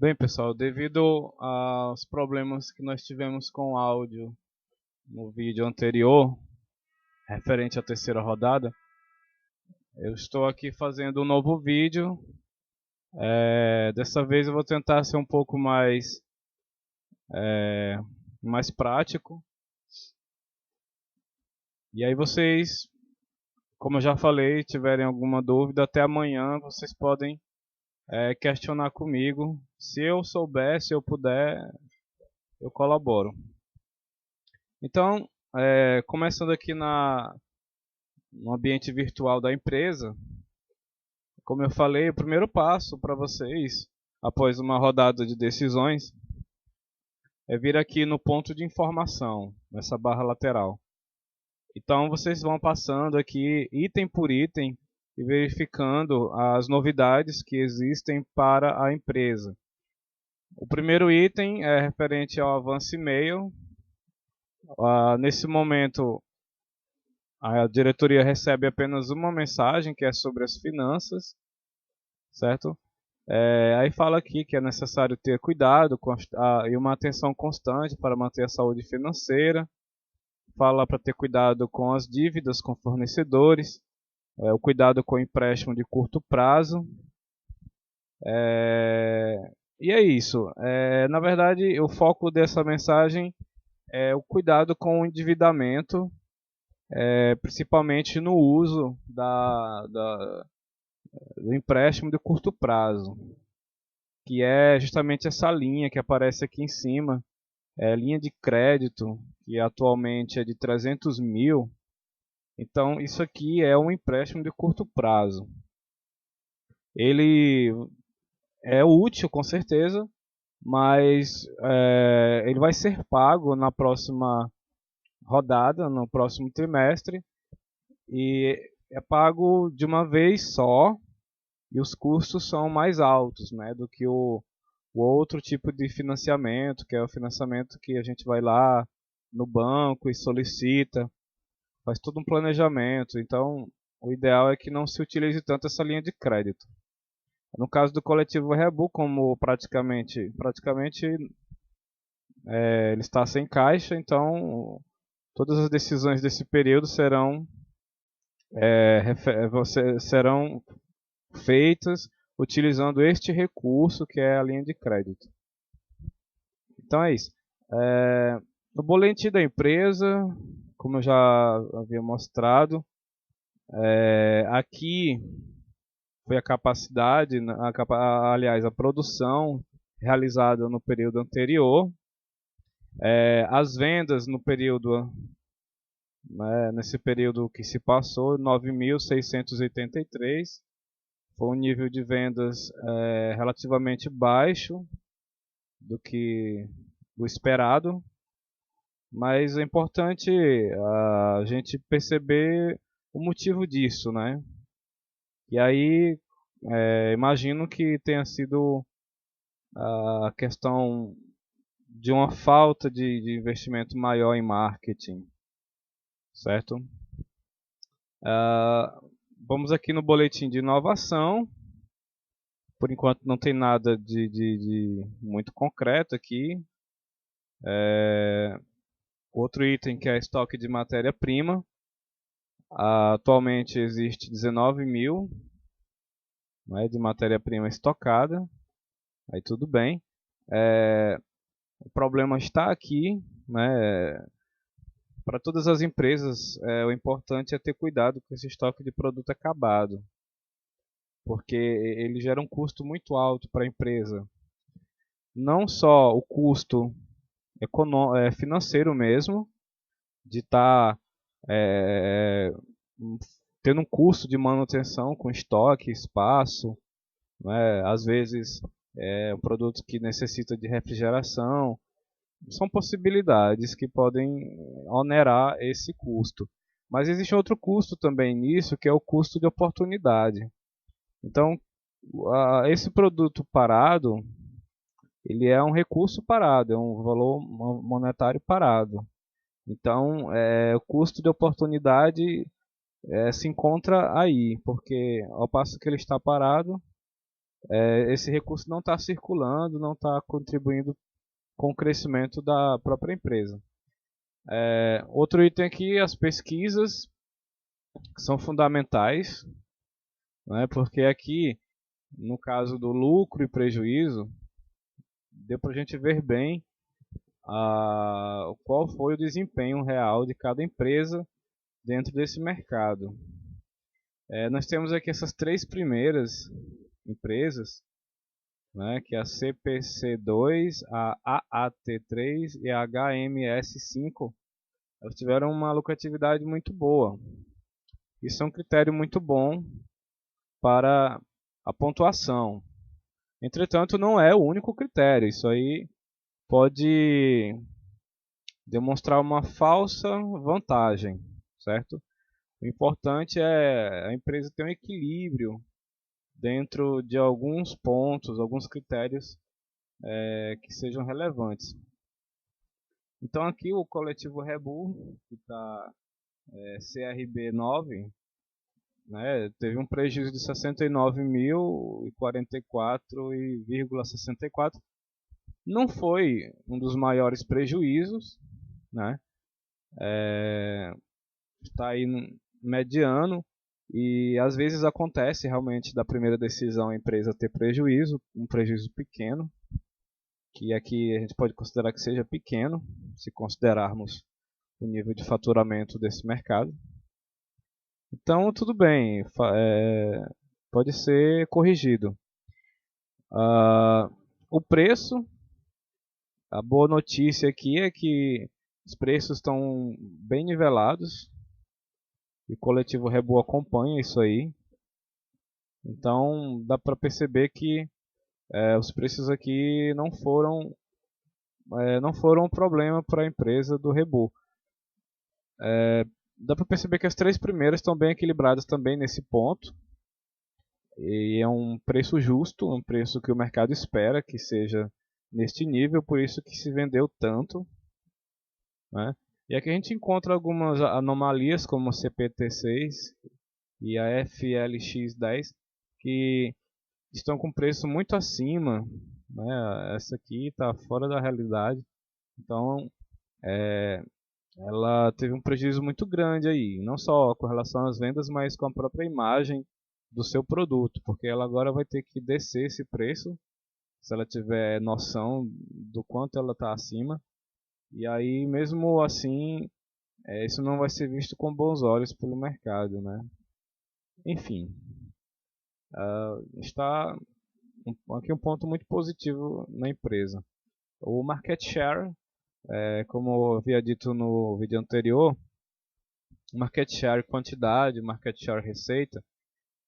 Bem, pessoal, devido aos problemas que nós tivemos com o áudio no vídeo anterior, referente à terceira rodada, eu estou aqui fazendo um novo vídeo. Dessa vez eu vou tentar ser um pouco mais prático. E aí vocês, como eu já falei, tiverem alguma dúvida, até amanhã vocês podem questionar comigo. Se eu souber, se eu puder, eu colaboro. Então, começando aqui no ambiente virtual da empresa, como eu falei, o primeiro passo para vocês, após uma rodada de decisões, é vir aqui no ponto de informação, nessa barra lateral. Então vocês vão passando aqui item por item e verificando as novidades que existem para a empresa. O primeiro item é referente ao avanço e-mail. Nesse momento, a diretoria recebe apenas uma mensagem que é sobre as finanças, certo? Aí fala aqui que é necessário ter cuidado e uma atenção constante para manter a saúde financeira. Fala para ter cuidado com as dívidas com fornecedores, o cuidado com o empréstimo de curto prazo. E é isso. Na verdade, o foco dessa mensagem é o cuidado com o endividamento, principalmente no uso do empréstimo de curto prazo, que é justamente essa linha que aparece aqui em cima, linha de crédito, que atualmente é de 300 mil. Então, isso aqui é um empréstimo de curto prazo. Ele é útil, com certeza, mas ele vai ser pago na próxima rodada, no próximo trimestre, e é pago de uma vez só, e os custos são mais altos, né, do que o outro tipo de financiamento, que é o financiamento que a gente vai lá no banco e solicita, faz todo um planejamento. Então, o ideal é que não se utilize tanto essa linha de crédito. No caso do coletivo Rebu, como praticamente ele está sem caixa, então todas as decisões desse período serão feitas utilizando este recurso que é a linha de crédito. Então é isso. No boletim da empresa, como eu já havia mostrado, aqui foi a capacidade, aliás, a produção realizada no período anterior, as vendas no período, né, nesse período que se passou, 9.683, foi um nível de vendas relativamente baixo do que o esperado, mas é importante a gente perceber o motivo disso, né? E aí imagino que tenha sido a questão de uma falta de investimento maior em marketing, certo? Vamos aqui no boletim de inovação. Por enquanto não tem nada de muito concreto aqui. Outro item que é estoque de matéria-prima. Atualmente existe 19 mil, né, de matéria-prima estocada. Aí tudo bem. O problema está aqui, né? Para todas as empresas, o importante é ter cuidado com esse estoque de produto acabado, porque ele gera um custo muito alto para a empresa. Não só o custo financeiro mesmo, de estar tendo um custo de manutenção com estoque, espaço, né? Às vezes é um produto que necessita de refrigeração. São possibilidades que podem onerar esse custo. Mas existe outro custo também nisso, que é o custo de oportunidade. Então, esse produto parado, ele é um recurso parado, é um valor monetário parado. Então, o custo de oportunidade se encontra aí, porque ao passo que ele está parado, esse recurso não está circulando, não está contribuindo com o crescimento da própria empresa. Outro item aqui, as pesquisas, que são fundamentais, né, porque aqui, no caso do lucro e prejuízo, deu para a gente ver bem qual foi o desempenho real de cada empresa dentro desse mercado. Nós temos aqui essas três primeiras empresas, né, que é a CPC2, a AAT3 e a HMS5. Elas tiveram uma lucratividade muito boa. Isso é um critério muito bom para a pontuação. Entretanto, não é o único critério. Isso aí pode demonstrar uma falsa vantagem, certo? O importante é a empresa ter um equilíbrio dentro de alguns pontos, alguns critérios que sejam relevantes. Então aqui o coletivo Rebu, que está CRB9, né, teve um prejuízo de 69.044,64. Não foi um dos maiores prejuízos, né? Está aí mediano, e às vezes acontece realmente da primeira decisão a empresa ter prejuízo, um prejuízo pequeno, que aqui a gente pode considerar que seja pequeno, se considerarmos o nível de faturamento desse mercado. Então tudo bem, pode ser corrigido. O preço, a boa notícia aqui é que os preços estão bem nivelados, e o coletivo Rebu acompanha isso aí. Então dá para perceber que os preços aqui não foram um problema para a empresa do Rebu. Dá para perceber que as três primeiras estão bem equilibradas também nesse ponto. E é um preço justo, um preço que o mercado espera que seja neste nível, por isso que se vendeu tanto, né? E aqui a gente encontra algumas anomalias, como o CPT6 e a FLX10, que estão com preço muito acima, né? Essa aqui está fora da realidade, então ela teve um prejuízo muito grande aí, não só com relação às vendas, mas com a própria imagem do seu produto, porque ela agora vai ter que descer esse preço, se ela tiver noção do quanto ela está acima, e aí mesmo assim isso não vai ser visto com bons olhos pelo mercado, né? Enfim, está aqui um ponto muito positivo na empresa. O market share, como eu havia dito no vídeo anterior, market share quantidade, market share receita,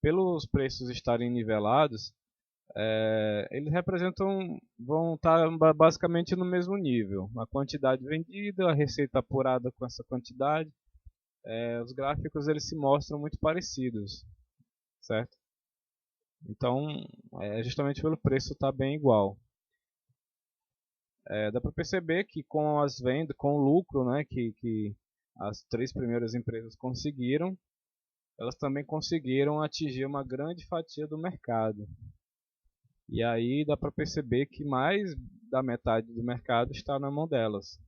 pelos preços estarem nivelados, eles vão estar basicamente no mesmo nível. A quantidade vendida, a receita apurada com essa quantidade, os gráficos eles se mostram muito parecidos, certo? Então, justamente pelo preço está bem igual. Dá para perceber que com as vendas, com o lucro, né, que as três primeiras empresas conseguiram, elas também conseguiram atingir uma grande fatia do mercado. E aí dá para perceber que mais da metade do mercado está na mão delas.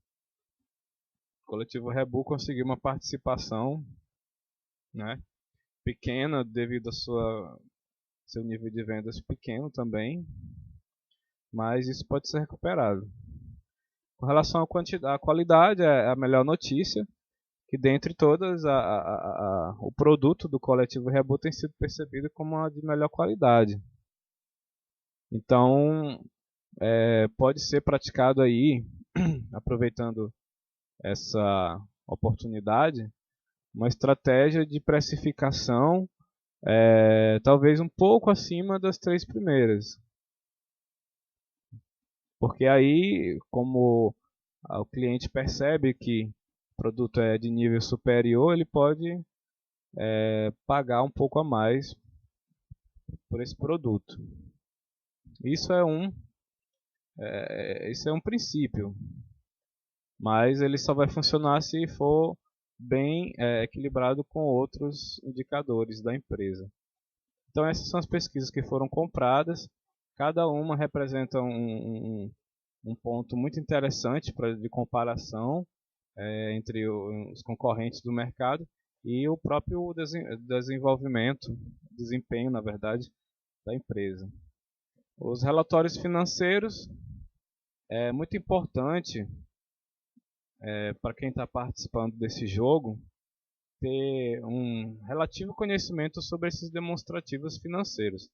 O coletivo Rebu conseguiu uma participação, né, pequena devido ao seu nível de vendas pequeno também, mas isso pode ser recuperado. Com relação à qualidade, é a melhor notícia, que dentre todas, o produto do coletivo Rebu tem sido percebido como a de melhor qualidade. Então, pode ser praticado aí, aproveitando essa oportunidade, uma estratégia de precificação talvez um pouco acima das três primeiras. Porque aí, como o cliente percebe que o produto é de nível superior, ele pode pagar um pouco a mais por esse produto. Isso é um princípio, mas ele só vai funcionar se for bem equilibrado com outros indicadores da empresa. Então essas são as pesquisas que foram compradas, cada uma representa um ponto muito interessante de comparação entre os concorrentes do mercado e o próprio desempenho, na verdade, da empresa. Os relatórios financeiros é muito importante para quem está participando desse jogo ter um relativo conhecimento sobre esses demonstrativos financeiros,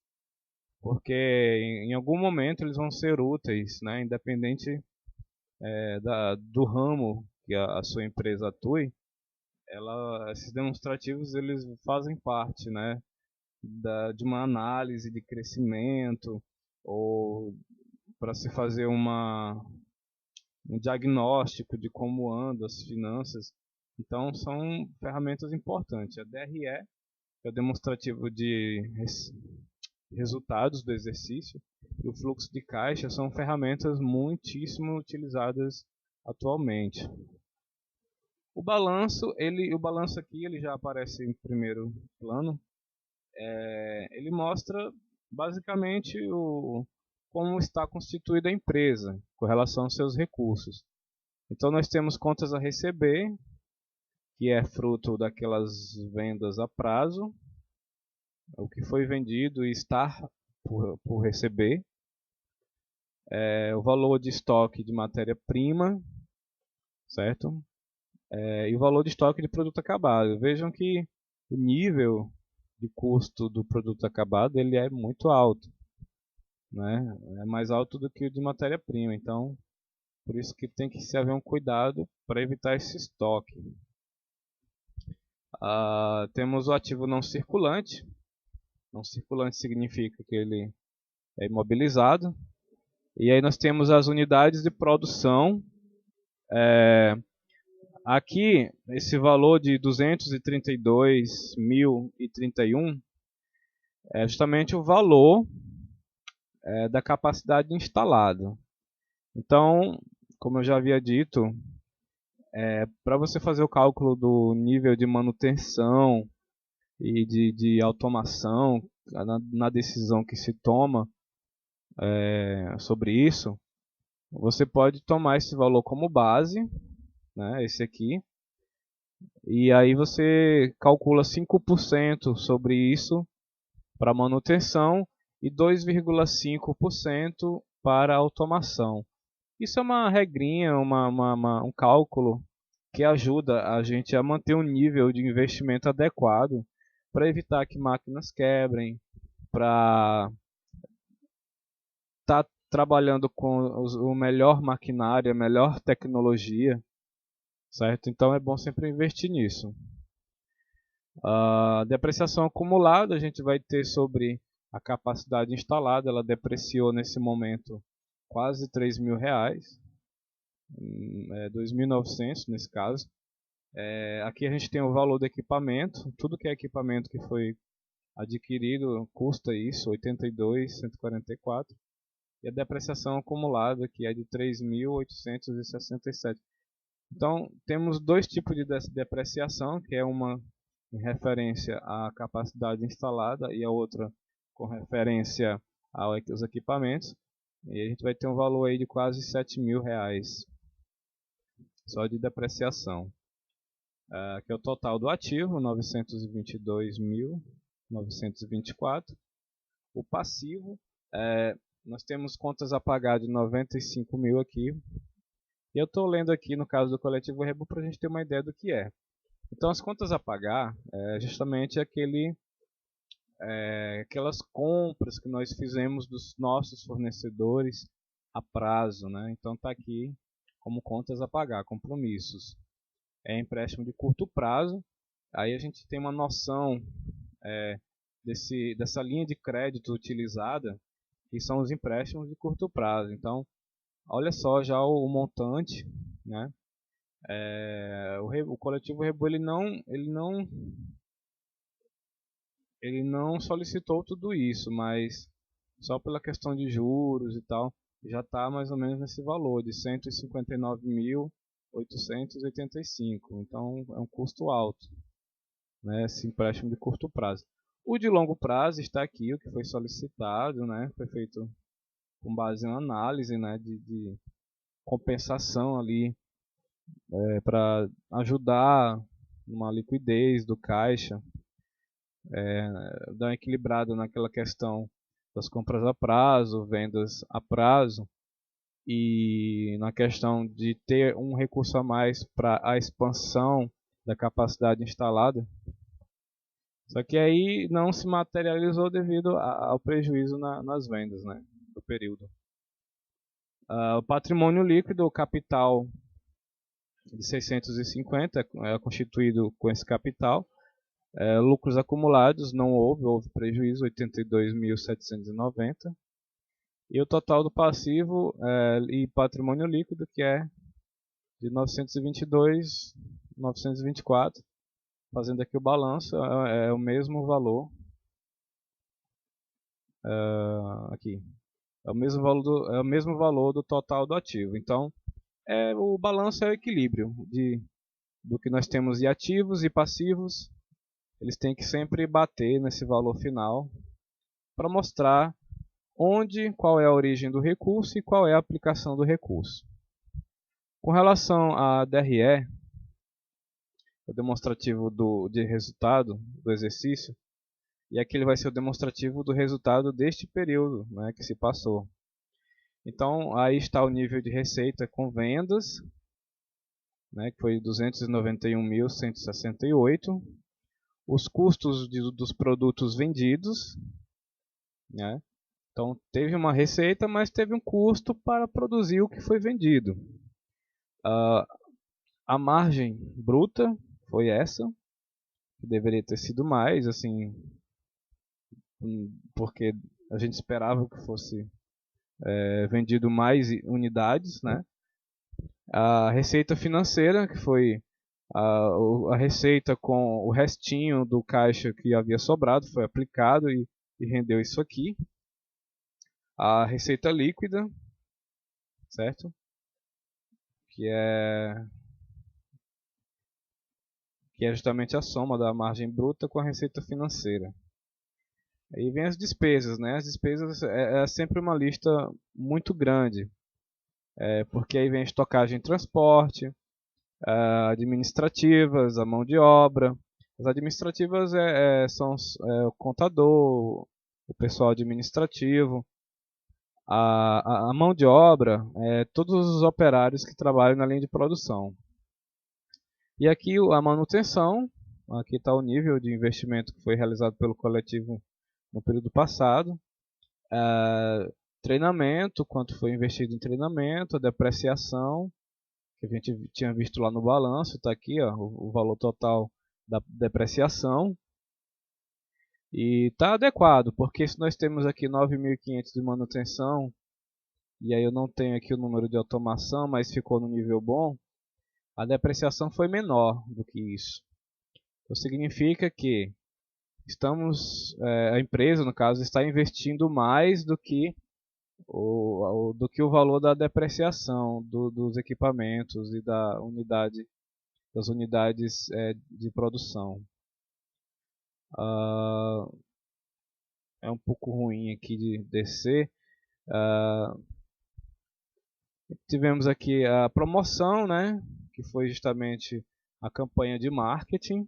porque em algum momento eles vão ser úteis, né, independente do ramo que a sua empresa atue. Esses demonstrativos eles fazem parte, né, de uma análise de crescimento ou para se fazer um diagnóstico de como andam as finanças. Então são ferramentas importantes. A DRE, que é o demonstrativo de resultados do exercício, e o fluxo de caixa são ferramentas muitíssimo utilizadas atualmente. O balanço aqui ele já aparece em primeiro plano. Ele mostra basicamente como está constituída a empresa com relação aos seus recursos. Então nós temos contas a receber, que é fruto daquelas vendas a prazo, o que foi vendido e está por receber. O valor de estoque de matéria-prima, certo? E o valor de estoque de produto acabado. Vejam que o nível de custo do produto acabado ele é muito alto, né? É mais alto do que o de matéria-prima. Então, por isso que tem que se haver um cuidado para evitar esse estoque. Temos o ativo não circulante. Não circulante significa que ele é imobilizado. E aí nós temos as unidades de produção. Aqui, esse valor de 232.031 é justamente o valor da capacidade instalada. Então, como eu já havia dito, para você fazer o cálculo do nível de manutenção e de automação na decisão que se toma sobre isso, você pode tomar esse valor como base, né, esse aqui, e aí você calcula 5% sobre isso para manutenção e 2,5% para automação. Isso é uma regrinha, um cálculo que ajuda a gente a manter um nível de investimento adequado para evitar que máquinas quebrem, para estar trabalhando com o melhor maquinário, a melhor tecnologia, certo? Então é bom sempre investir nisso. A depreciação acumulada a gente vai ter sobre a capacidade instalada, ela depreciou nesse momento quase R$ 3.000, 2.900 nesse caso. Aqui a gente tem o valor do equipamento, tudo que é equipamento que foi adquirido custa isso, 82.144, e a depreciação acumulada que é de 3.867. Então temos dois tipos de depreciação, que é uma em referência à capacidade instalada e a outra com referência aos equipamentos. E a gente vai ter um valor aí de quase R$ 7.000 só de depreciação. Que é o total do ativo, 922.924. O passivo, nós temos contas a pagar de 95.000 aqui. E eu estou lendo aqui no caso do coletivo Rebu para a gente ter uma ideia do que é. Então as contas a pagar é justamente aquelas compras que nós fizemos dos nossos fornecedores a prazo, né? Então está aqui como contas a pagar, compromissos. É empréstimo de curto prazo, aí a gente tem uma noção dessa linha de crédito utilizada, que são os empréstimos de curto prazo. Então, olha só já o montante, né? O coletivo Rebu ele não solicitou tudo isso, mas só pela questão de juros e tal, já está mais ou menos nesse valor de 159.885. Então é um custo alto, né, esse empréstimo de curto prazo. O de longo prazo está aqui, o que foi solicitado, né? Foi feito com base em uma análise, né, de compensação ali para ajudar uma liquidez do caixa, dar uma equilibrada naquela questão das compras a prazo, vendas a prazo e na questão de ter um recurso a mais para a expansão da capacidade instalada. Só que aí não se materializou devido ao prejuízo nas vendas, né, do período. O patrimônio líquido, o capital de 650 é constituído com esse capital. Lucros acumulados, não houve prejuízo, 82.790. E o total do passivo e patrimônio líquido, que é de 922.924. Fazendo aqui o balanço, é o mesmo valor. Aqui. É o mesmo valor do total do ativo. Então, o balanço é o equilíbrio do que nós temos de ativos e passivos. Eles têm que sempre bater nesse valor final para mostrar qual é a origem do recurso e qual é a aplicação do recurso. Com relação à DRE, o demonstrativo de resultado do exercício, e aqui ele vai ser o demonstrativo do resultado deste período, né, que se passou. Então, aí está o nível de receita com vendas, né, que foi 291.168. Os custos dos produtos vendidos, né? Então, teve uma receita, mas teve um custo para produzir o que foi vendido. A margem bruta foi essa, que deveria ter sido mais, assim, porque a gente esperava que fosse vendido mais unidades, né? A receita financeira, que foi a receita com o restinho do caixa que havia sobrado, foi aplicado e rendeu isso aqui. A receita líquida, certo? Que é justamente a soma da margem bruta com a receita financeira. Aí vem as despesas, né? As despesas é sempre uma lista muito grande, porque aí vem a estocagem e transporte, administrativas, a mão de obra. As administrativas são o contador, o pessoal administrativo. A mão de obra é todos os operários que trabalham na linha de produção. E aqui a manutenção, aqui está o nível de investimento que foi realizado pelo coletivo no período passado. Treinamento, quanto foi investido em treinamento, a depreciação, que a gente tinha visto lá no balanço, está aqui ó, o valor total da depreciação. E está adequado, porque se nós temos aqui 9.500 de manutenção, e aí eu não tenho aqui o número de automação, mas ficou no nível bom, a depreciação foi menor do que isso. Então significa que a empresa, no caso, está investindo mais do que o valor da depreciação dos equipamentos e das unidades de produção. É um pouco ruim aqui de descer. Tivemos aqui a promoção, né, que foi justamente a campanha de marketing.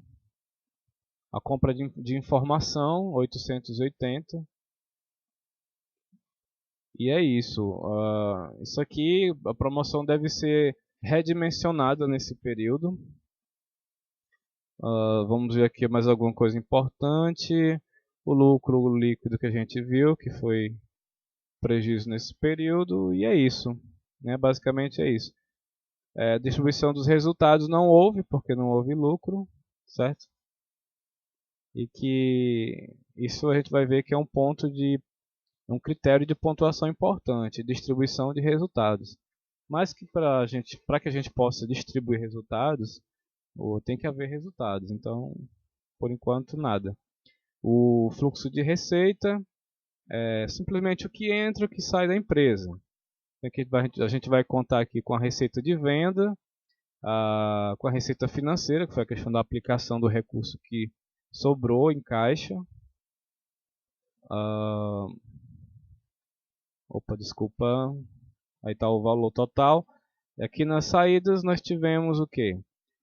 A compra de informação, 880. E é isso. Isso aqui, a promoção deve ser redimensionada nesse período. Vamos ver aqui mais alguma coisa importante. O lucro líquido que a gente viu, que foi prejuízo nesse período. E é isso. Né? Basicamente é isso. Distribuição dos resultados não houve, porque não houve lucro, certo? E que isso a gente vai ver que é um critério de pontuação importante, distribuição de resultados. Mas que para que a gente possa distribuir resultados, tem que haver resultados. Então, por enquanto, nada. O fluxo de receita é simplesmente o que entra e o que sai da empresa. Aqui a gente vai contar aqui com a receita de venda, com a receita financeira, que foi a questão da aplicação do recurso que sobrou em caixa, ah, opa, desculpa. Aí está o valor total. E aqui nas saídas nós tivemos o que?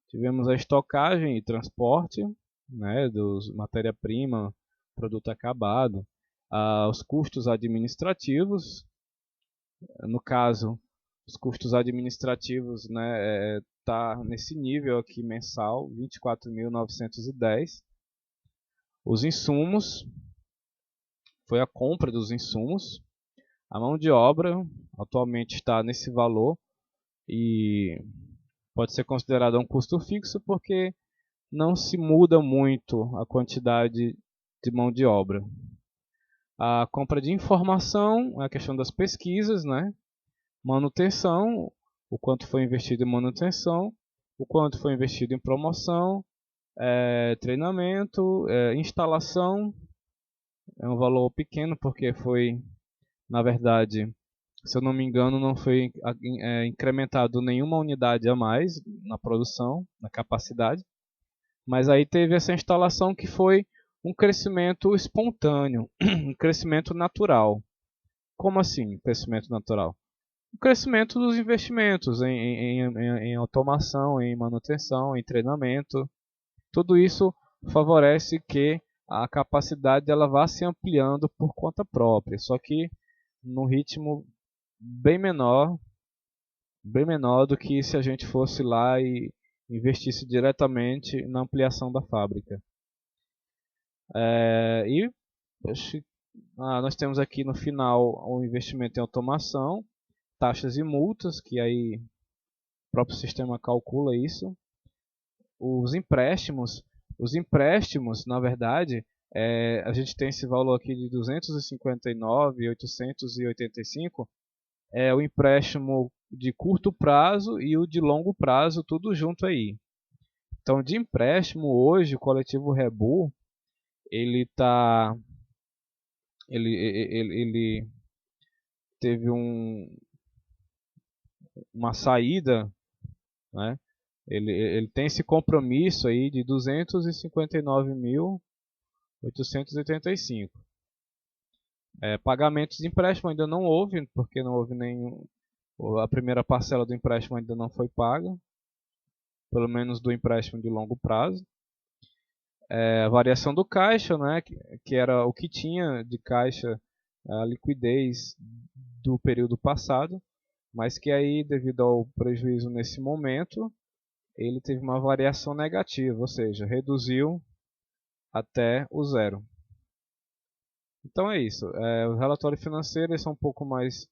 Tivemos a estocagem e transporte, né, dos matéria-prima, produto acabado, os custos administrativos. No caso, os custos administrativos, né, tá nesse nível aqui mensal, 24.910. Os insumos, foi a compra dos insumos. A mão de obra atualmente está nesse valor e pode ser considerado um custo fixo porque não se muda muito a quantidade de mão de obra. A compra de informação, a questão das pesquisas, né? Manutenção, o quanto foi investido em manutenção, o quanto foi investido em promoção, treinamento, instalação. É um valor pequeno porque foi, na verdade, se eu não me engano, não foi incrementado nenhuma unidade a mais na produção, na capacidade. Mas aí teve essa instalação que foi um crescimento espontâneo, um crescimento natural. Como assim, crescimento natural? O crescimento dos investimentos em automação, em manutenção, em treinamento. Tudo isso favorece que a capacidade ela vá se ampliando por conta própria, só que num ritmo bem menor do que se a gente fosse lá e investisse diretamente na ampliação da fábrica. E nós temos aqui no final o investimento em automação, taxas e multas, que aí o próprio sistema calcula isso. Os empréstimos, na verdade, a gente tem esse valor aqui de 259.885, é o empréstimo de curto prazo e o de longo prazo, tudo junto aí. Então, de empréstimo hoje, o coletivo Rebu, ele teve uma saída, né? Ele tem esse compromisso aí de 259.885. Pagamentos de empréstimo ainda não houve, porque não houve nenhum. A primeira parcela do empréstimo ainda não foi paga, pelo menos do empréstimo de longo prazo. A variação do caixa, né, que era o que tinha de caixa, a liquidez do período passado, mas que aí, devido ao prejuízo nesse momento, ele teve uma variação negativa, ou seja, reduziu até o zero. Então é isso. Os relatórios financeiros são um pouco mais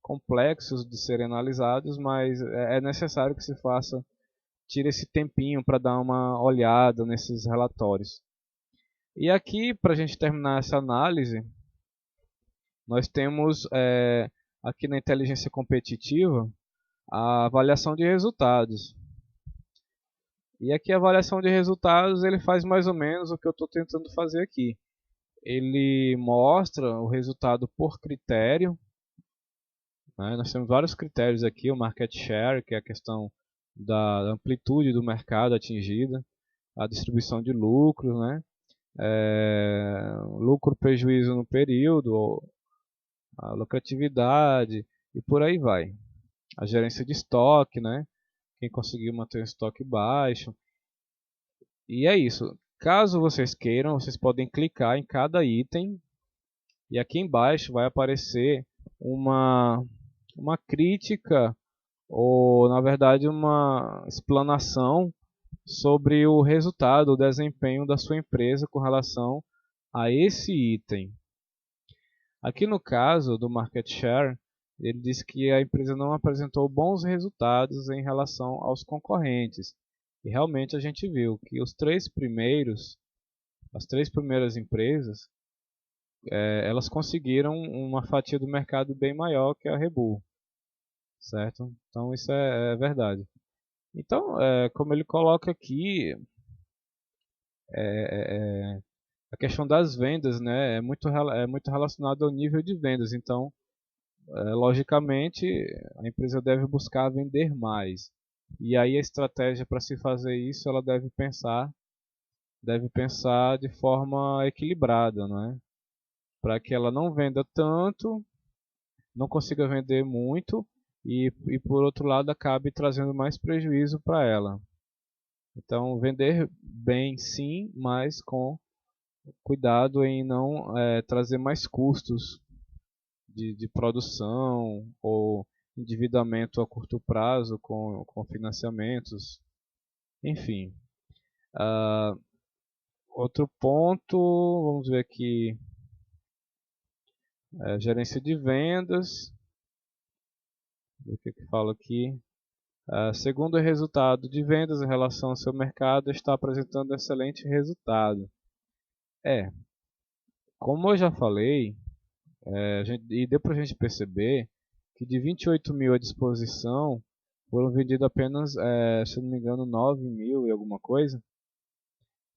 complexos de serem analisados, mas é necessário que se faça, tire esse tempinho para dar uma olhada nesses relatórios. E aqui, para a gente terminar essa análise, nós temos aqui na inteligência competitiva a avaliação de resultados. E aqui a avaliação de resultados ele faz mais ou menos o que eu estou tentando fazer aqui. Ele mostra o resultado por critério, né? Nós temos vários critérios aqui, o market share, que é a questão da amplitude do mercado atingida, a distribuição de lucros, né? Lucro, prejuízo no período, a lucratividade e por aí vai. A gerência de estoque, né? Quem conseguiu manter o estoque baixo. E é isso. Caso vocês queiram, vocês podem clicar em cada item e aqui embaixo vai aparecer uma crítica ou, na verdade, uma explanação sobre o resultado, o desempenho da sua empresa com relação a esse item. Aqui no caso do market share, ele diz que a empresa não apresentou bons resultados em relação aos concorrentes. E realmente a gente viu que as três primeiras empresas, elas conseguiram uma fatia do mercado bem maior que a Rebu, certo? Então isso é verdade. Então, como ele coloca aqui, a questão das vendas, né, é muito relacionado ao nível de vendas. Então, logicamente, a empresa deve buscar vender mais. E aí a estratégia para se fazer isso, ela deve pensar de forma equilibrada, não é? para que ela não venda tanto, não consiga vender muito e por outro lado acabe trazendo mais prejuízo para ela. Então, vender bem sim, mas com cuidado em não trazer mais custos de produção ou endividamento a curto prazo com financiamentos, enfim. Outro ponto, vamos ver aqui, gerência de vendas, o que fala aqui. Segundo o resultado de vendas em relação ao seu mercado, está apresentando excelente resultado. Como eu já falei, e deu para a gente perceber que de 28 mil à disposição, foram vendidos apenas, se não me engano, 9 mil e alguma coisa.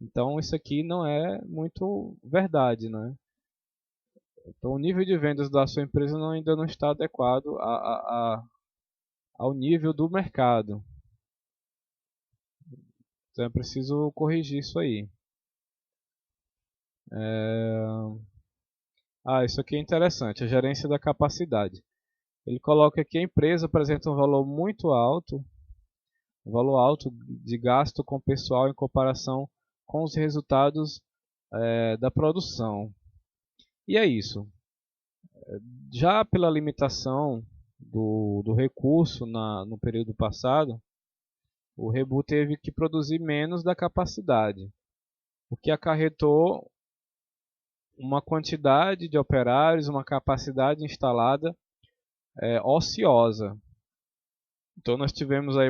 Então isso aqui não é muito verdade, né? Então o nível de vendas da sua empresa ainda não está adequado ao nível do mercado. Então é preciso corrigir isso aí. Isso aqui é interessante, a gerência da capacidade. Ele coloca que a empresa apresenta um valor alto de gasto com pessoal em comparação com os resultados da produção. E é isso. Já pela limitação do recurso no período passado, o Rebu teve que produzir menos da capacidade, o que acarretou uma quantidade de operários, uma capacidade instalada ociosa. Então nós tivemos aí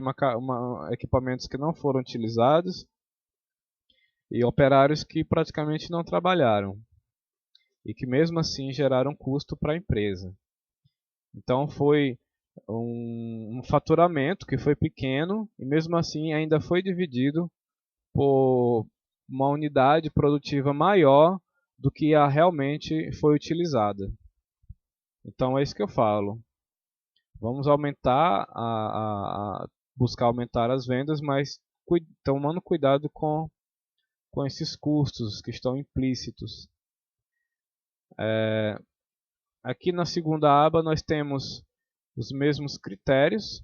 equipamentos que não foram utilizados e operários que praticamente não trabalharam e que mesmo assim geraram custo para a empresa. Então foi um faturamento que foi pequeno e mesmo assim ainda foi dividido por uma unidade produtiva maior do que a realmente foi utilizada. Então é isso que eu falo. Vamos aumentar, buscar aumentar as vendas, mas tomando cuidado com esses custos que estão implícitos. Aqui na segunda aba nós temos os mesmos critérios,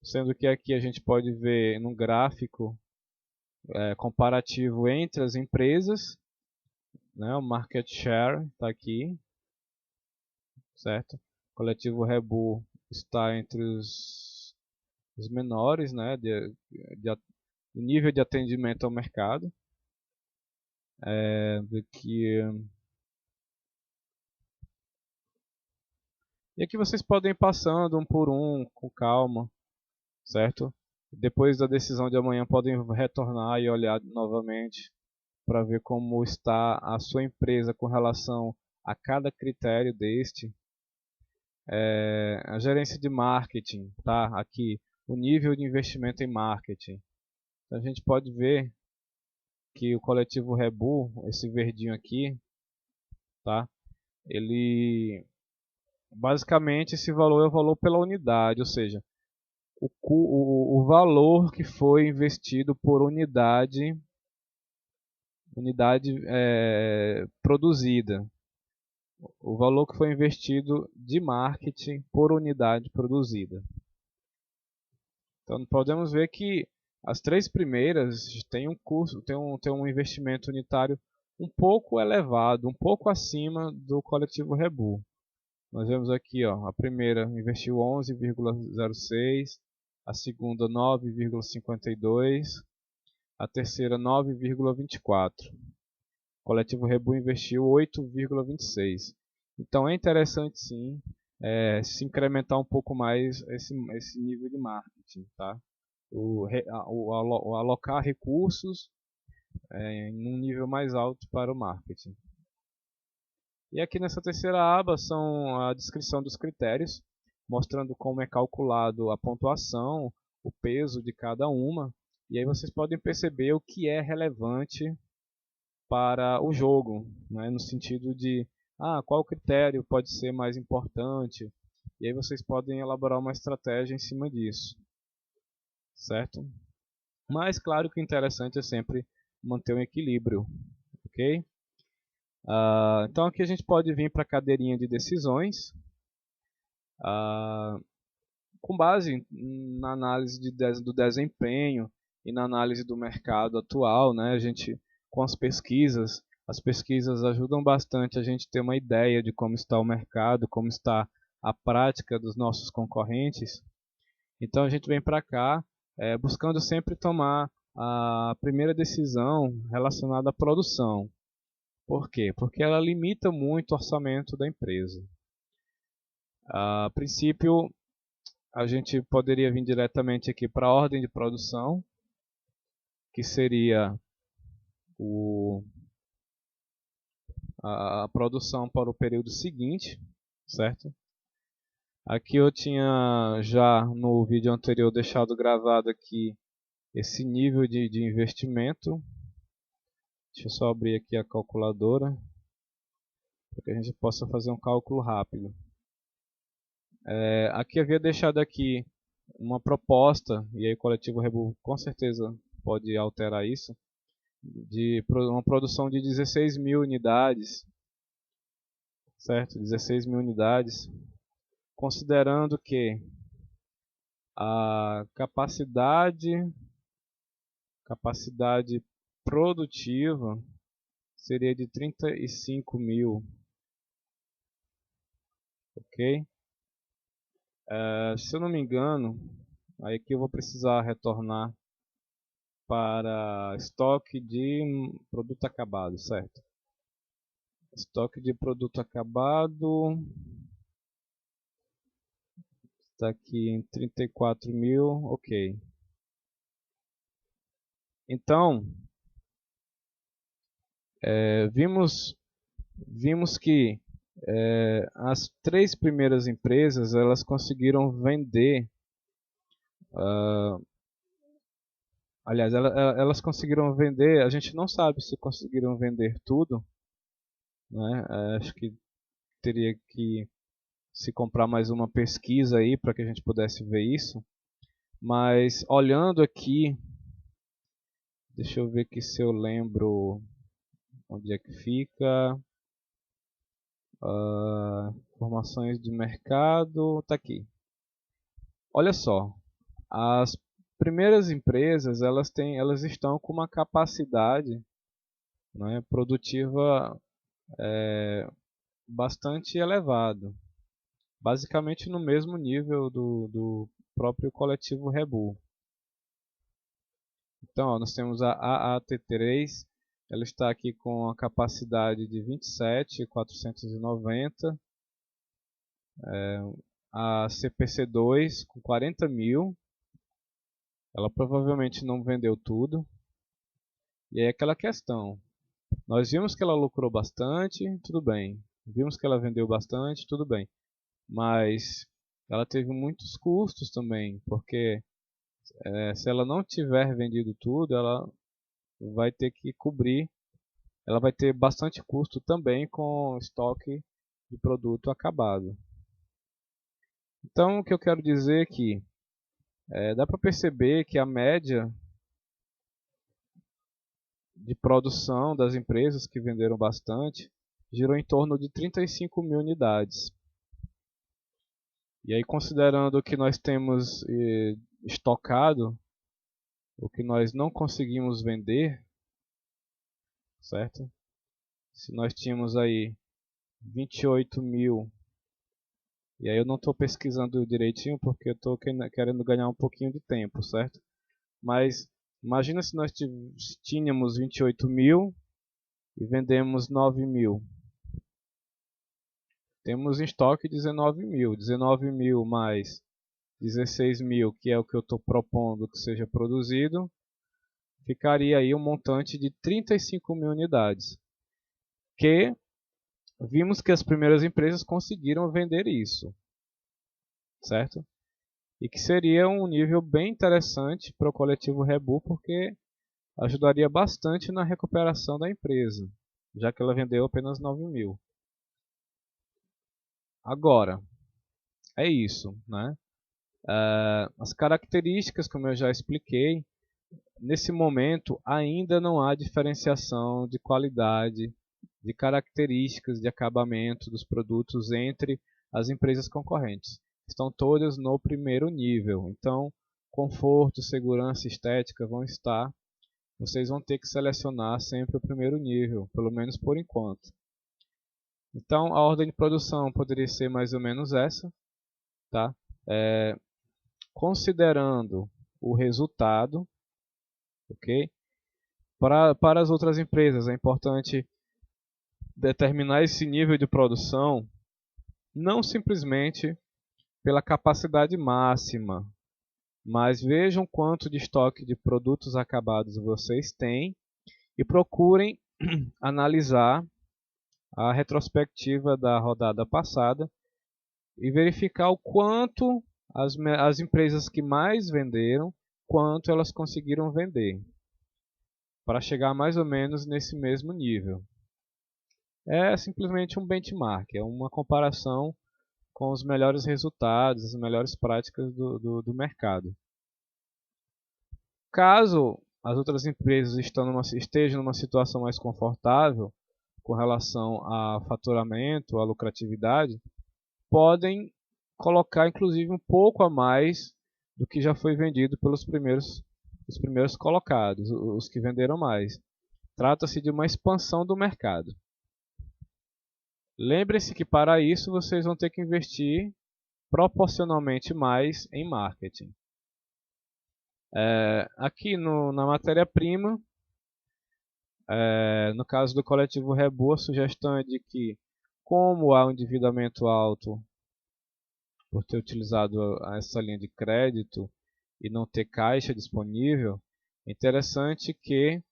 sendo que aqui a gente pode ver no gráfico comparativo entre as empresas, né? O market share está aqui, certo? O coletivo Rebu está entre os menores, né? De nível de atendimento ao mercado. E aqui vocês podem ir passando um por um, com calma, certo? Depois da decisão de amanhã podem retornar e olhar novamente para ver como está a sua empresa com relação a cada critério deste. A gerência de marketing, tá? Aqui, o nível de investimento em marketing. Então, a gente pode ver que o coletivo Rebu, esse verdinho aqui, tá? Ele basicamente esse valor é o valor pela unidade, ou seja, o valor que foi investido por unidade produzida, o valor que foi investido de marketing por unidade produzida. Então podemos ver que as três primeiras têm um custo, tem um investimento unitário um pouco elevado, um pouco acima do coletivo Rebu. Nós vemos aqui, ó, a primeira investiu 11,06, a segunda 9,52, a terceira 9,24. O coletivo Rebu investiu 8,26. Então é interessante sim se incrementar um pouco mais esse nível de marketing, tá? O alocar recursos em um nível mais alto para o marketing. E aqui nessa terceira aba são a descrição dos critérios, mostrando como é calculado a pontuação, o peso de cada uma. E aí vocês podem perceber o que é relevante para o jogo, né? No sentido de qual critério pode ser mais importante. E aí vocês podem elaborar uma estratégia em cima disso, certo? Mas claro que o interessante é sempre manter um equilíbrio, ok? Então aqui a gente pode vir para a cadeirinha de decisões, com base na análise do desempenho e na análise do mercado atual, né? A gente, com as pesquisas ajudam bastante a gente ter uma ideia de como está o mercado, como está a prática dos nossos concorrentes. Então a gente vem para cá buscando sempre tomar a primeira decisão relacionada à produção. Por quê? Porque ela limita muito o orçamento da empresa. A princípio, a gente poderia vir diretamente aqui para a ordem de produção, que seria a produção para o período seguinte, certo? Aqui eu tinha já no vídeo anterior deixado gravado aqui esse nível de investimento. Deixa eu só abrir aqui a calculadora para que a gente possa fazer um cálculo rápido. Aqui havia deixado aqui uma proposta, e aí o Coletivo Rebu com certeza pode alterar isso, de uma produção de 16 mil unidades, certo? 16 mil unidades, considerando que a capacidade produtiva seria de 35 mil, ok? Se eu não me engano, aí aqui eu vou precisar retornar para estoque de produto acabado, certo? Estoque de produto acabado está aqui em 34 mil, ok. Então, vimos que as três primeiras empresas elas conseguiram vender, aliás, elas conseguiram vender, a gente não sabe se conseguiram vender tudo, né? Acho que teria que se comprar mais uma pesquisa aí para que a gente pudesse ver isso, mas olhando aqui, deixa eu ver aqui se eu lembro onde é que fica. Informações de mercado, tá aqui. Olha só, as primeiras empresas elas estão com uma capacidade, né, produtiva bastante elevada, basicamente no mesmo nível do próprio Coletivo Rebu. Então, ó, nós temos a AAT3, ela está aqui com a capacidade de 27.490, a CPC2 com 40 mil, ela provavelmente não vendeu tudo, e aí aquela questão, nós vimos que ela lucrou bastante, tudo bem, vimos que ela vendeu bastante, tudo bem, mas ela teve muitos custos também, porque se ela não tiver vendido tudo, ela vai ter que cobrir, ela vai ter bastante custo também com estoque de produto acabado. Então o que eu quero dizer é que dá para perceber que a média de produção das empresas que venderam bastante girou em torno de 35 mil unidades. E aí, considerando que nós temos estocado, o que nós não conseguimos vender, certo? Se nós tínhamos aí 28 mil, e aí eu não estou pesquisando direitinho porque eu estou querendo ganhar um pouquinho de tempo, certo? Mas imagina se nós tínhamos 28 mil e vendemos 9 mil. Temos em estoque 19 mil. 19 mil mais 16 mil, que é o que eu estou propondo que seja produzido, ficaria aí um montante de 35 mil unidades. Que vimos que as primeiras empresas conseguiram vender isso, certo? E que seria um nível bem interessante para o Coletivo Rebu, porque ajudaria bastante na recuperação da empresa, já que ela vendeu apenas 9 mil. Agora, é isso, né? As características, como eu já expliquei, nesse momento ainda não há diferenciação de qualidade de características de acabamento dos produtos entre as empresas concorrentes. Estão todas no primeiro nível. Então, conforto, segurança, estética vão estar. Vocês vão ter que selecionar sempre o primeiro nível, pelo menos por enquanto. Então, a ordem de produção poderia ser mais ou menos essa, tá? Considerando o resultado, ok? Para as outras empresas, é importante determinar esse nível de produção não simplesmente pela capacidade máxima, mas vejam quanto de estoque de produtos acabados vocês têm e procurem analisar a retrospectiva da rodada passada e verificar o quanto as empresas que mais venderam, quanto elas conseguiram vender, para chegar mais ou menos nesse mesmo nível. É simplesmente um benchmark, é uma comparação com os melhores resultados, as melhores práticas do mercado. Caso as outras empresas estejam numa situação mais confortável com relação a faturamento, a lucratividade, podem colocar inclusive um pouco a mais do que já foi vendido pelos os primeiros colocados, os que venderam mais. Trata-se de uma expansão do mercado. Lembre-se que para isso vocês vão ter que investir proporcionalmente mais em marketing. Aqui na matéria-prima, no caso do coletivo Rebu, a sugestão é de que, como há um endividamento alto por ter utilizado essa linha de crédito e não ter caixa disponível, é interessante que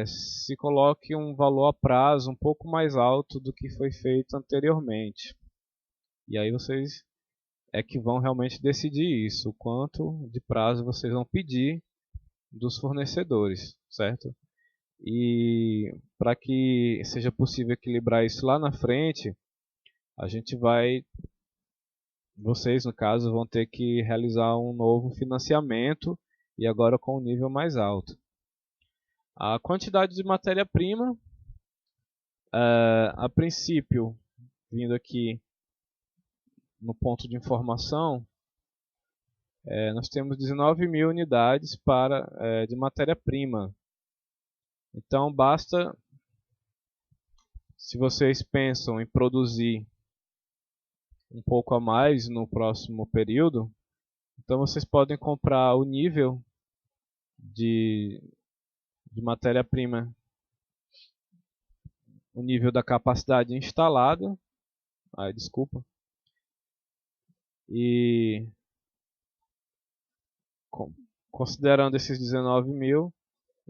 se coloque um valor a prazo um pouco mais alto do que foi feito anteriormente. E aí vocês que vão realmente decidir isso, o quanto de prazo vocês vão pedir dos fornecedores, certo? E para que seja possível equilibrar isso lá na frente, vocês no caso vão ter que realizar um novo financiamento e agora com um nível mais alto. A quantidade de matéria-prima, a princípio, vindo aqui no ponto de informação, nós temos 19.000 unidades de matéria-prima. Então basta, se vocês pensam em produzir um pouco a mais no próximo período, então vocês podem comprar o nível de matéria-prima, o nível da capacidade instalada, e considerando esses 19.000,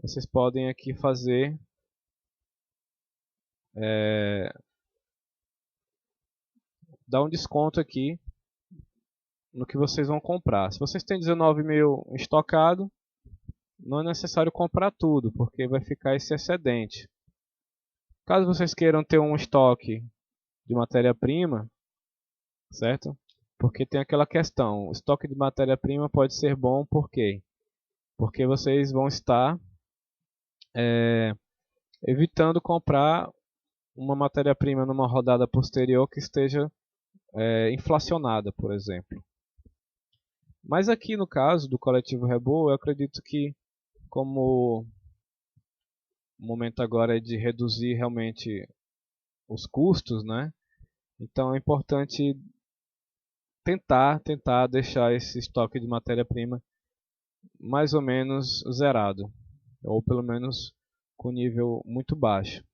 vocês podem aqui fazer dar um desconto aqui no que vocês vão comprar. Se vocês têm 19.000 estocado, não é necessário comprar tudo, porque vai ficar esse excedente. Caso vocês queiram ter um estoque de matéria-prima, certo? Porque tem aquela questão, o estoque de matéria-prima pode ser bom, por quê? Porque vocês vão estar evitando comprar uma matéria-prima numa rodada posterior que esteja inflacionada, por exemplo. Mas aqui no caso do coletivo Rebu, eu acredito que, como o momento agora é de reduzir realmente os custos, né? Então é importante tentar deixar esse estoque de matéria-prima mais ou menos zerado, ou pelo menos com nível muito baixo.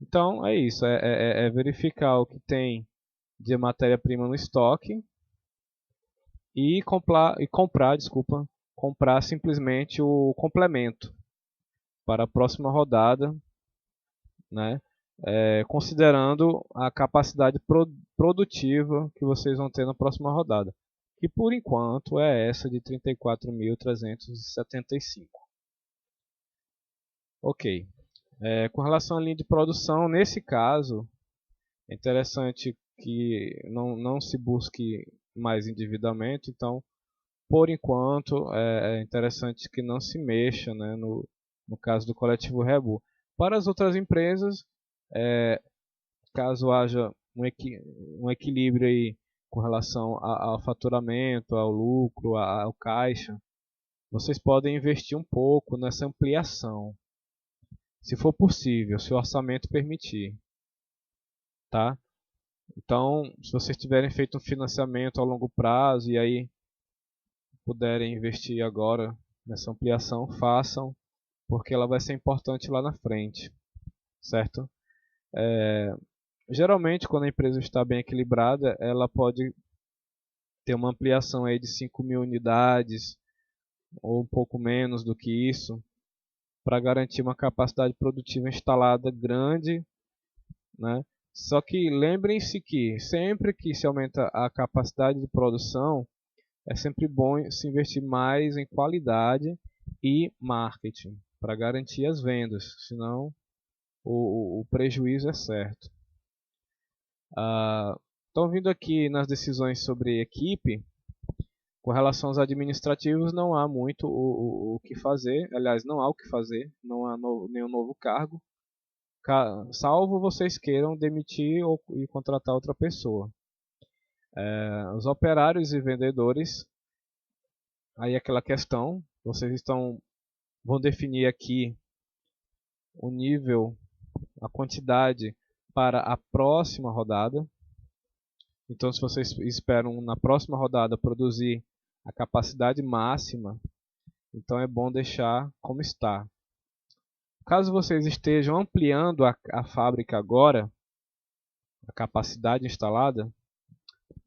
Então é isso, é verificar o que tem de matéria-prima no estoque e comprar simplesmente o complemento para a próxima rodada, né? Considerando a capacidade produtiva que vocês vão ter na próxima rodada, que por enquanto é essa de 34.375. Ok. Com relação à linha de produção, nesse caso, é interessante que não se busque mais endividamento, então, por enquanto, é interessante que não se mexa, né, no caso do coletivo Rebu. Para as outras empresas, caso haja um equilíbrio aí com relação ao faturamento, ao lucro, ao caixa, vocês podem investir um pouco nessa ampliação, se for possível, se o orçamento permitir, tá? Então, se vocês tiverem feito um financiamento a longo prazo e aí puderem investir agora nessa ampliação, façam, porque ela vai ser importante lá na frente, certo? Geralmente, quando a empresa está bem equilibrada, ela pode ter uma ampliação aí de 5.000 unidades ou um pouco menos do que isso, para garantir uma capacidade produtiva instalada grande, né? Só que lembrem-se que sempre que se aumenta a capacidade de produção, é sempre bom se investir mais em qualidade e marketing para garantir as vendas, senão o prejuízo é certo. Estão vindo aqui nas decisões sobre equipe, com relação aos administrativos não há muito o que fazer, aliás, não há o que fazer, não há nenhum novo cargo, salvo vocês queiram demitir e contratar outra pessoa. Os operários e vendedores, aí aquela questão, vocês vão definir aqui o nível, a quantidade para a próxima rodada. Então, se vocês esperam na próxima rodada produzir a capacidade máxima, então é bom deixar como está. Caso vocês estejam ampliando a fábrica agora, a capacidade instalada,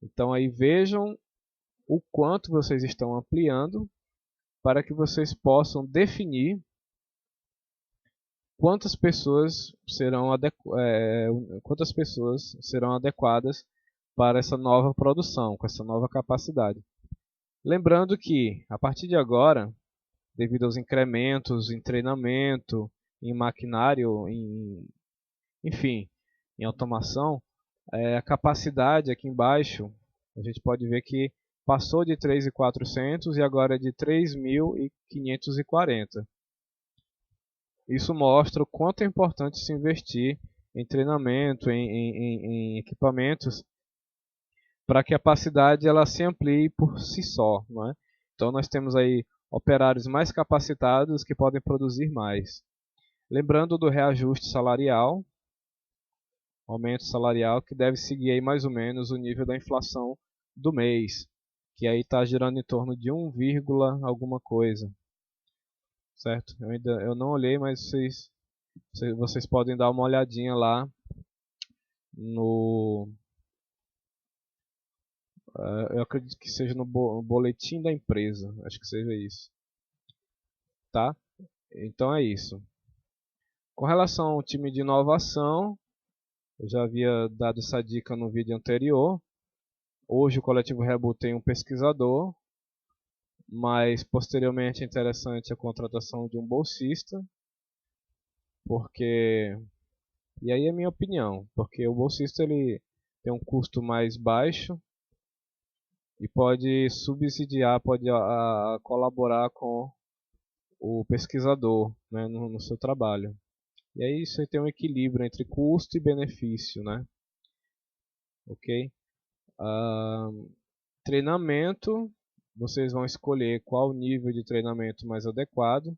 então aí vejam o quanto vocês estão ampliando para que vocês possam definir quantas pessoas serão adequadas para essa nova produção, com essa nova capacidade. Lembrando que, a partir de agora, devido aos incrementos em treinamento, em maquinário, enfim, em automação, a capacidade aqui embaixo, a gente pode ver que passou de 3.400 e agora é de 3.540. Isso mostra o quanto é importante se investir em treinamento, em equipamentos, para que a capacidade ela se amplie por si só, não é? Então nós temos aí operários mais capacitados que podem produzir mais. Lembrando do reajuste salarial, aumento salarial que deve seguir aí mais ou menos o nível da inflação do mês, que aí está girando em torno de 1, alguma coisa, certo? Eu não olhei, mas vocês podem dar uma olhadinha lá no eu acredito que seja no boletim da empresa, acho que seja isso, tá? Então é isso. Com relação ao time de inovação, eu já havia dado essa dica no vídeo anterior. Hoje o Coletivo Reboot tem um pesquisador, mas posteriormente é interessante a contratação de um bolsista, porque, e aí é minha opinião, porque o bolsista ele tem um custo mais baixo e pode subsidiar, pode colaborar com o pesquisador, né, no seu trabalho. E aí você tem um equilíbrio entre custo e benefício, né? Ok? Treinamento, vocês vão escolher qual nível de treinamento mais adequado.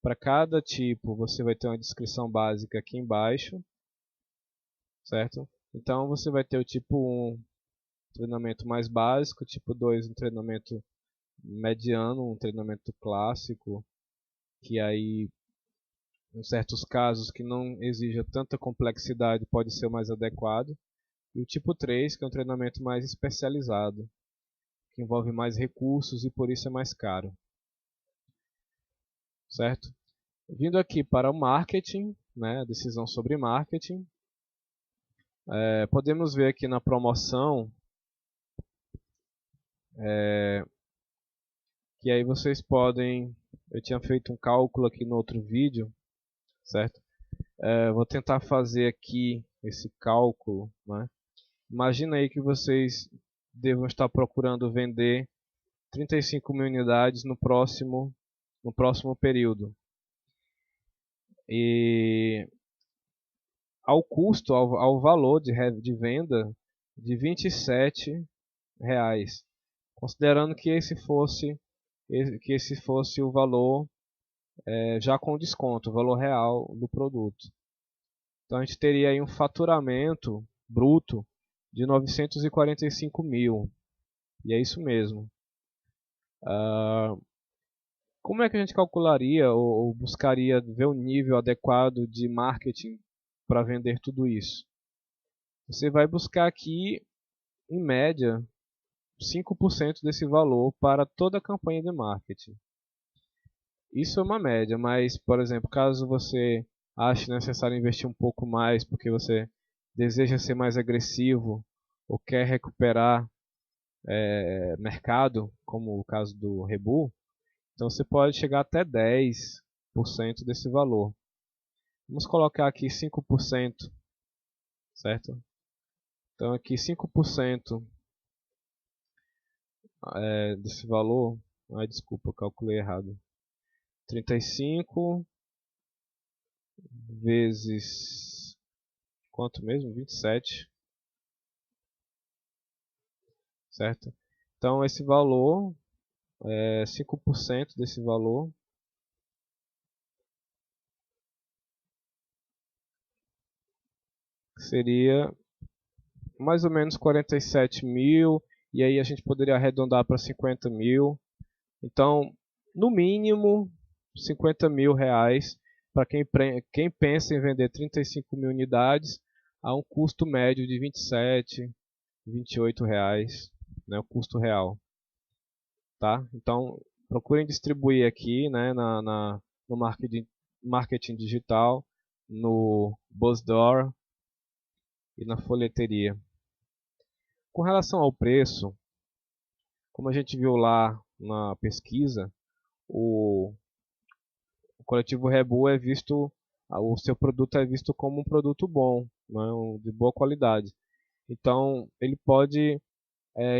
Para cada tipo, você vai ter uma descrição básica aqui embaixo, certo? Então você vai ter o tipo 1, treinamento mais básico, tipo 2, um treinamento mediano, um treinamento clássico, que aí em certos casos que não exija tanta complexidade pode ser o mais adequado. E o tipo 3, que é um treinamento mais especializado, que envolve mais recursos e por isso é mais caro. Certo? Vindo aqui para o marketing, né, a decisão sobre marketing, podemos ver aqui na promoção que aí vocês podem, eu tinha feito um cálculo aqui no outro vídeo, certo? Vou tentar fazer aqui esse cálculo, né? Imagina aí que vocês devam estar procurando vender 35.000 unidades no próximo período. e ao custo, ao valor de venda de R$ 27, considerando que esse fosse o valor já com desconto, o valor real do produto. Então a gente teria aí um faturamento bruto de 945 mil, e é isso mesmo. Como é que a gente calcularia ou buscaria ver o nível adequado de marketing para vender tudo isso? Você vai buscar aqui, em média, 5% desse valor para toda a campanha de marketing. Isso é uma média, mas, por exemplo, caso você ache necessário investir um pouco mais porque você deseja ser mais agressivo ou quer recuperar mercado, como o caso do Rebu, então você pode chegar até 10% desse valor. Vamos colocar aqui 5%, certo? Então aqui 5% desse valor, desculpa, eu calculei errado. 35 vezes quanto mesmo? 27, certo? Então esse valor, 5% desse valor seria mais ou menos 47 mil, e aí a gente poderia arredondar para 50 mil. Então, no mínimo, 50 mil reais para quem pensa em vender 35 mil unidades a um custo médio de 27, 28 reais, né, o custo real. Tá? Então, procurem distribuir aqui, né, no marketing digital, no BuzzDoor e na folheteria. Com relação ao preço, como a gente viu lá na pesquisa, o coletivo Rebu o seu produto é visto como um produto bom, né, de boa qualidade. Então, ele pode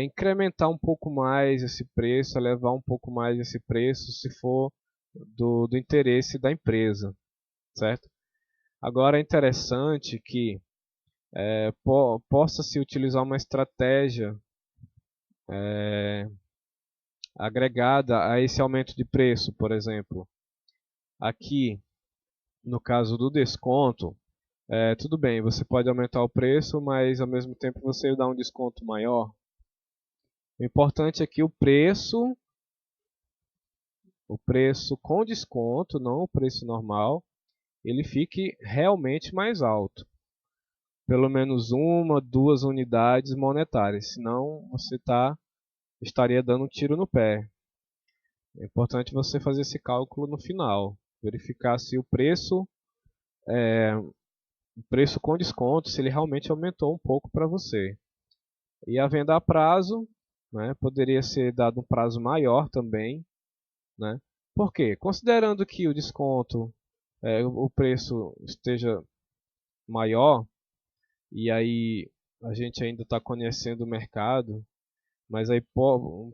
incrementar um pouco mais esse preço, elevar um pouco mais esse preço, se for do interesse da empresa, certo? Agora é interessante que possa-se utilizar uma estratégia agregada a esse aumento de preço, por exemplo. Aqui, no caso do desconto, tudo bem, você pode aumentar o preço, mas ao mesmo tempo você dá um desconto maior. O importante é que o preço com desconto, não o preço normal, ele fique realmente mais alto. Pelo menos uma, duas unidades monetárias, senão você estaria dando um tiro no pé. É importante você fazer esse cálculo no final, verificar se o preço com desconto, se ele realmente aumentou um pouco para você. E a venda a prazo, né, poderia ser dado um prazo maior também, né? Por quê? Considerando que o desconto, o preço esteja maior, e aí a gente ainda está conhecendo o mercado, mas aí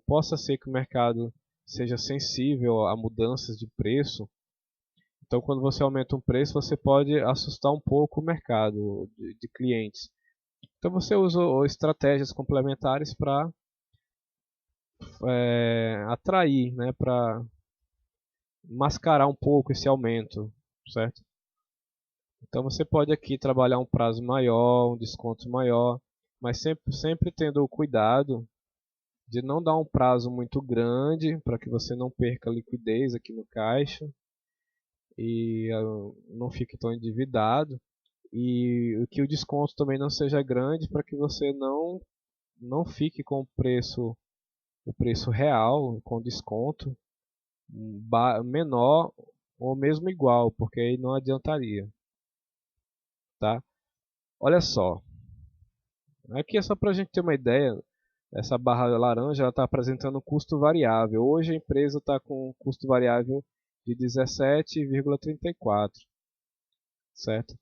possa ser que o mercado seja sensível a mudanças de preço. Então, quando você aumenta um preço, você pode assustar um pouco o mercado de clientes. Então, você usa estratégias complementares para atrair, né, para mascarar um pouco esse aumento, certo? Então, você pode aqui trabalhar um prazo maior, um desconto maior, mas sempre tendo o cuidado de não dar um prazo muito grande para que você não perca liquidez aqui no caixa e não fique tão endividado, e que o desconto também não seja grande para que você não fique com o preço real com desconto menor ou mesmo igual, porque aí não adiantaria, tá? Olha só, aqui é só para a gente ter uma ideia. Essa barra laranja está apresentando custo variável. Hoje a empresa está com custo variável de 17,34, certo?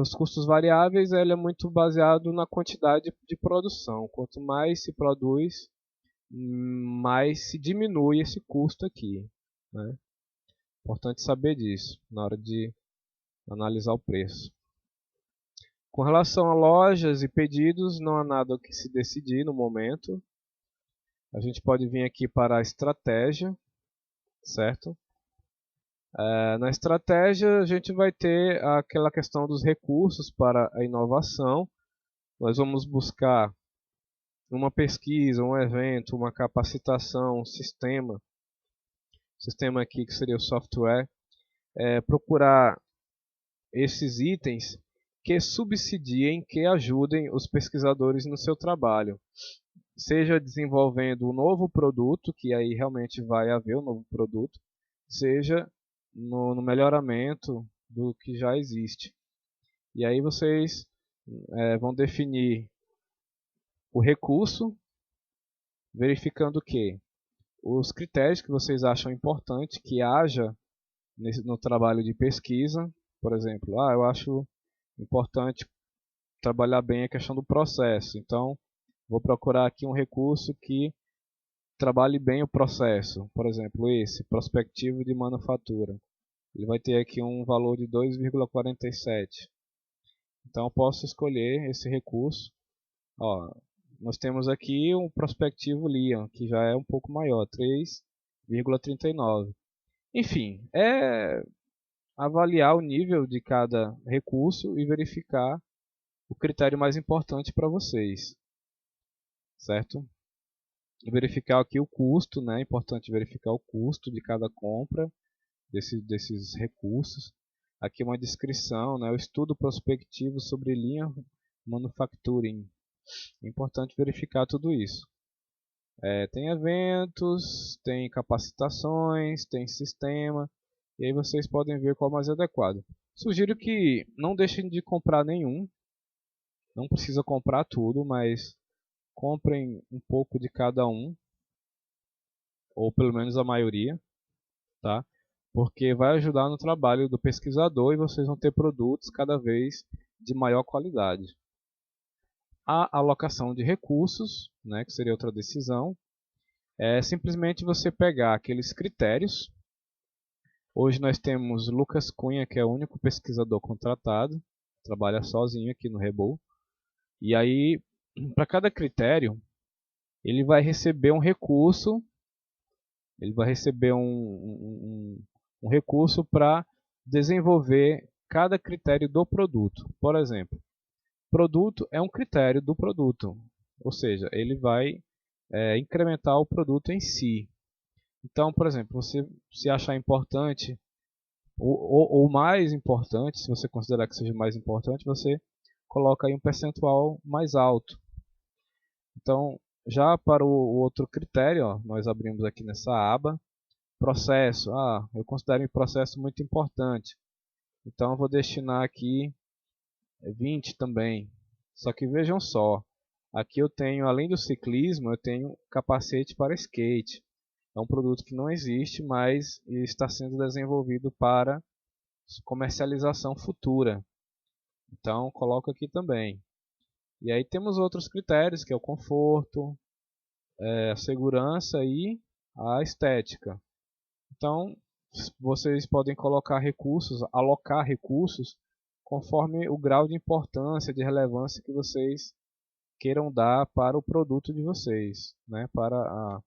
Os custos variáveis ele é muito baseado na quantidade de produção. Quanto mais se produz, mais se diminui esse custo aqui, né? Importante saber disso na hora de analisar o preço. Com relação a lojas e pedidos, não há nada o que se decidir no momento. A gente pode vir aqui para a estratégia, certo? Na estratégia, a gente vai ter aquela questão dos recursos para a inovação. Nós vamos buscar uma pesquisa, um evento, uma capacitação, um sistema aqui que seria o software, procurar esses itens que subsidiem, que ajudem os pesquisadores no seu trabalho. Seja desenvolvendo um novo produto, que aí realmente vai haver um novo produto, seja no melhoramento do que já existe. E aí vocês vão definir o recurso, verificando que os critérios que vocês acham importante que haja no trabalho de pesquisa. Por exemplo, eu acho importante trabalhar bem a questão do processo, então vou procurar aqui um recurso que trabalhe bem o processo. Por exemplo, esse, prospectivo de manufatura. Ele vai ter aqui um valor de 2,47. Então eu posso escolher esse recurso. Nós temos aqui um prospectivo Lean, que já é um pouco maior, 3,39. Enfim, é avaliar o nível de cada recurso e verificar o critério mais importante para vocês, certo? E verificar aqui o custo, né? É importante verificar o custo de cada compra desses recursos. Aqui uma descrição, né? O estudo prospectivo sobre Lean Manufacturing. É importante verificar tudo isso. Tem eventos, tem capacitações, tem sistema, e aí vocês podem ver qual é o mais adequado. Sugiro que não deixem de comprar nenhum, não precisa comprar tudo, mas comprem um pouco de cada um, ou pelo menos a maioria, tá? Porque vai ajudar no trabalho do pesquisador e vocês vão ter produtos cada vez de maior qualidade. A alocação de recursos, né, que seria outra decisão, é simplesmente você pegar aqueles critérios. Hoje nós temos Lucas Cunha, que é o único pesquisador contratado, trabalha sozinho aqui no Rebol. E aí, para cada critério, ele vai receber um recurso, ele vai receber um recurso para desenvolver cada critério do produto. Por exemplo, produto é um critério do produto, ou seja, ele vai incrementar o produto em si. Então, por exemplo, você se achar importante, ou mais importante, se você considerar que seja mais importante, você coloca aí um percentual mais alto. Então, já para o outro critério, nós abrimos aqui nessa aba, processo. Eu considero o processo muito importante. Então, eu vou destinar aqui 20 também. Só que vejam só, aqui eu tenho, além do ciclismo, eu tenho capacete para skate. É um produto que não existe, mas está sendo desenvolvido para comercialização futura. Então, coloco aqui também. E aí temos outros critérios, que é o conforto, a segurança e a estética. Então, vocês podem colocar recursos, alocar recursos, conforme o grau de importância, de relevância que vocês queiram dar para o produto de vocês, né? Para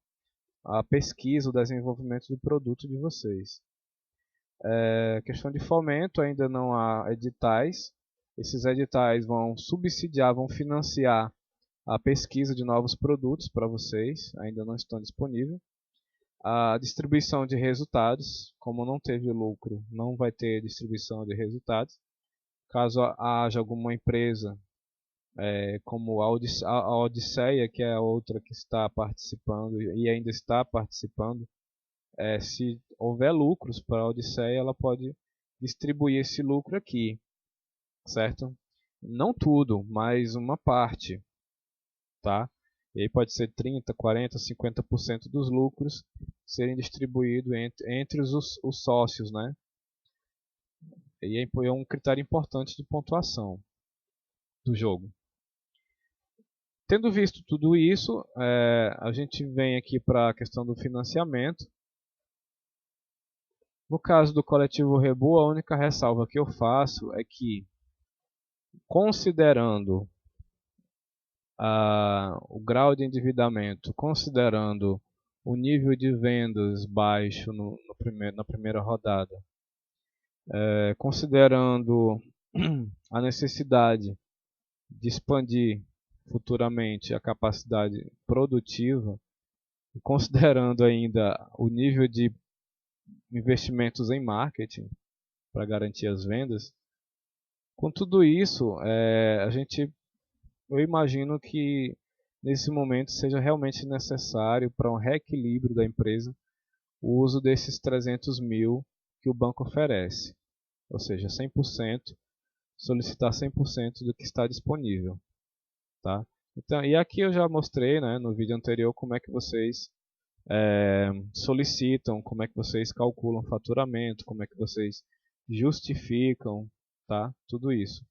a pesquisa, o desenvolvimento do produto de vocês. Questão de fomento, ainda não há editais. Esses editais vão subsidiar, vão financiar a pesquisa de novos produtos para vocês, ainda não estão disponíveis. A distribuição de resultados, como não teve lucro, não vai ter distribuição de resultados. Caso haja alguma empresa, como a Odisseia, que é a outra que está participando e ainda está participando, se houver lucros para a Odisseia, ela pode distribuir esse lucro aqui, certo? Não tudo, mas uma parte, tá? E aí pode ser 30, 40, 50% dos lucros serem distribuídos entre os sócios, né? E é um critério importante de pontuação do jogo. Tendo visto tudo isso, a gente vem aqui para a questão do financiamento. No caso do coletivo Rebu, a única ressalva que eu faço é que, considerando o grau de endividamento, considerando o nível de vendas baixo na primeira rodada, considerando a necessidade de expandir futuramente a capacidade produtiva, e considerando ainda o nível de investimentos em marketing para garantir as vendas, com tudo isso, eu imagino que nesse momento seja realmente necessário para um reequilíbrio da empresa o uso desses 300 mil que o banco oferece, ou seja, 100%, solicitar 100% do que está disponível, tá? Então, e aqui eu já mostrei, né, no vídeo anterior como é que vocês solicitam, como é que vocês calculam faturamento, como é que vocês justificam, tá? Tudo isso.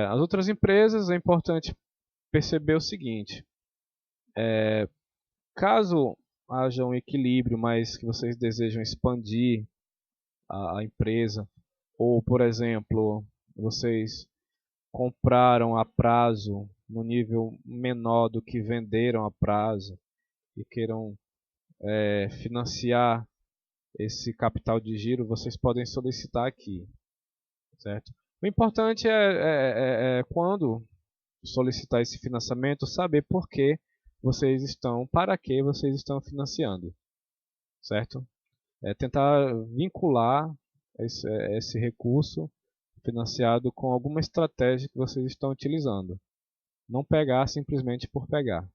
As outras empresas é importante perceber o seguinte: caso haja um equilíbrio, mas que vocês desejam expandir a empresa, ou por exemplo, vocês compraram a prazo no nível menor do que venderam a prazo e queiram financiar esse capital de giro, vocês podem solicitar aqui, certo? O importante é quando solicitar esse financiamento, saber por que para que vocês estão financiando, certo? Tentar vincular esse recurso financiado com alguma estratégia que vocês estão utilizando. Não pegar simplesmente por pegar.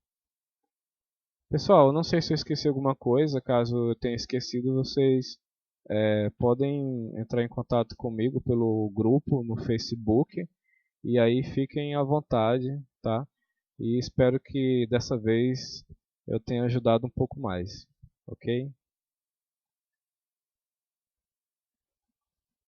Pessoal, não sei se eu esqueci alguma coisa. Caso eu tenha esquecido, vocês podem entrar em contato comigo pelo grupo no Facebook. E aí fiquem à vontade, tá? E espero que dessa vez eu tenha ajudado um pouco mais, ok?